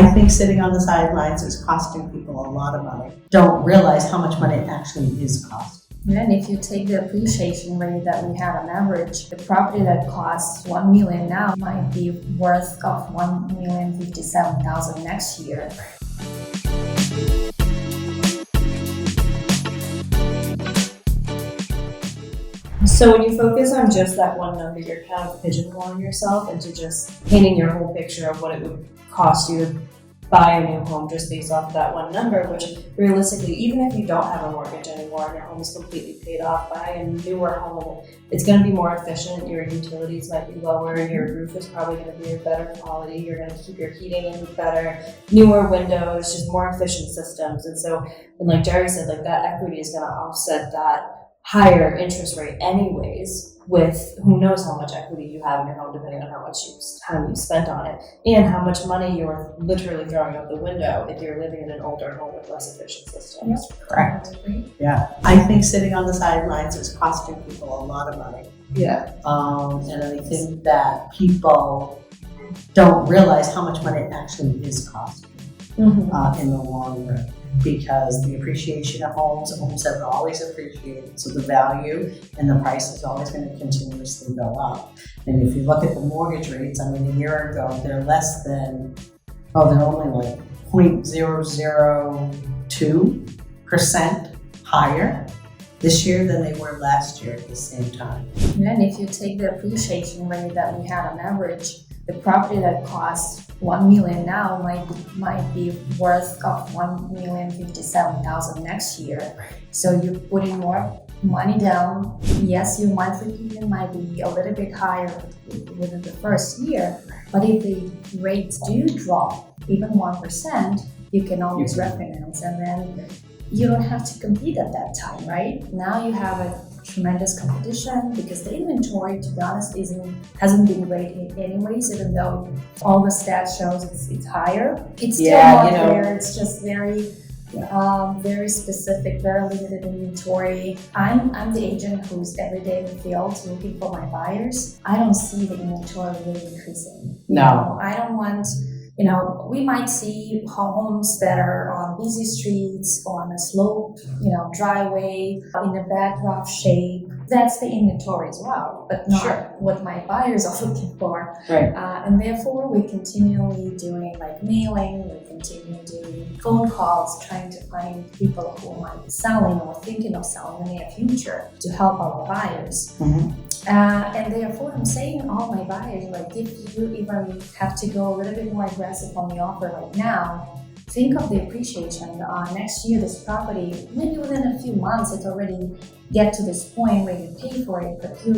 I think sitting on the sidelines is costing people a lot of money. Don't realize how much money it actually is costing. And if you take the appreciation rate that we have on average, the property that costs $1 million now might be worth of $1,057,000 next year. So when you focus on just that one number, you're kind of pigeonholing yourself into just painting your whole picture of what it would cost you to buy a new home just based off of that one number, which realistically, even if you don't have a mortgage anymore and your home is completely paid off, buy a newer home. It's going to be more efficient. Your utilities might be lower. Your roof is probably going to be of better quality. You're going to keep your heating in better, newer windows, just more efficient systems. And so, and like Jerry said, like that equity is going to offset that higher interest rate anyways, with who knows how much equity you have in your home depending on how much time you spent on it and how much money you're literally throwing out the window if you're living in an older home with less efficient systems. Yep. Correct. Yeah. I think sitting on the sidelines is costing people a lot of money. Yeah. And I think that people don't realize how much money it actually is costing in the long run. Because the appreciation of homes have always appreciated, so the value and the price is always going to continuously go up. And if you look at the mortgage rates, I mean, a year ago, they're less than, they're only like 0.002% higher this year than they were last year at the same time. And if you take the appreciation rate that we have on average, the property that costs $1 million now might be worth of $1,057,000 next year. So you're putting more money down. Yes, your monthly payment might be a little bit higher within the first year, but if the rates do drop even 1%, you can always refinance, and then you don't have to compete at that time, right? Now you have a tremendous competition because the inventory, to be honest, hasn't been great anyways, even though all the stats shows it's higher. It's still not there. It's just very specific, very limited inventory. I'm the agent who's every day in the field looking for my buyers. I don't see the inventory really increasing. No. I don't want. We might see homes that are on busy streets, on a slope, driveway, in a bad rough shape. That's the inventory as well, but not what my buyers are looking for. Right. And therefore, we're continually doing like mailing, we continue doing phone calls, trying to find people who might be selling or thinking of selling in the near future to help our buyers. And therefore, I'm saying all my buyers, like if you even have to go a little bit more aggressive on the offer right now, think of the appreciation. Next year, this property, maybe within a few months, it already get to this point where you pay for it, but you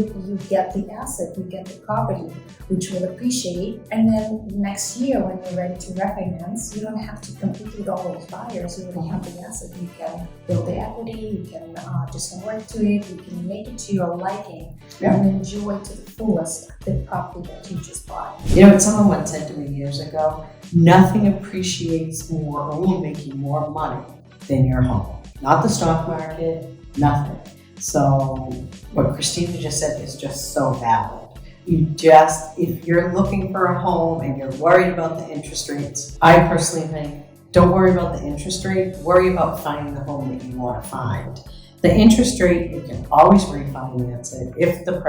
get the asset, you get the property, which will appreciate. And then next year, when you're ready to refinance, you don't have to compete with all those buyers. You already have the asset. You can build the equity, you can do some work to it, you can make it to your liking, and enjoy to the fullest the property that you just bought. What someone once said to me years ago, nothing appreciates more or will make you more money than your home. Not the stock market, nothing. So what Christina just said is just so valid. If you're looking for a home and you're worried about the interest rates, I personally think, don't worry about the interest rate, worry about finding the home that you want to find. The interest rate, you can always refinance it if the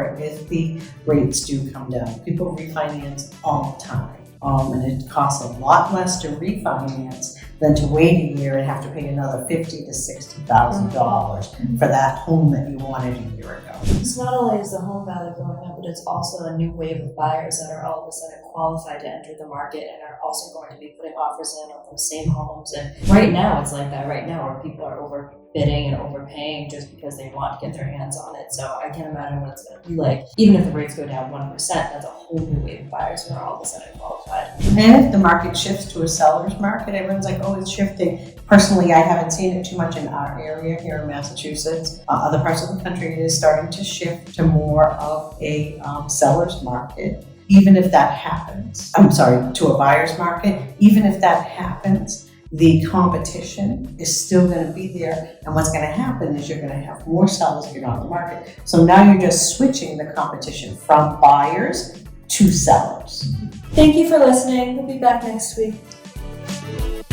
rates do come down. People refinance all the time. And it costs a lot less to refinance than to wait a year and have to pay another $50,000 to $60,000 for that home that you wanted a year ago. It's not only is the home value going up, but it's also a new wave of buyers that are all of a sudden qualified to enter the market and are also going to be putting offers in on those same homes. And right now, it's like that right now where people are overbidding and overpaying just because they want to get their hands on it. So I can't imagine what it's going to be like. Even if the rates go down 1%, that's a whole new wave of buyers who are all of a sudden qualified. And if the market shifts to a seller's market, everyone's like, it's shifting. Personally, I haven't seen it too much in our area here in Massachusetts. Other parts of the country, it is starting to shift to more of a seller's market. Even if that happens, to a buyer's market, even if that happens, the competition is still going to be there. And what's going to happen is you're going to have more sellers get on the market. So now you're just switching the competition from buyers to sellers. Thank you for listening. We'll be back next week. much.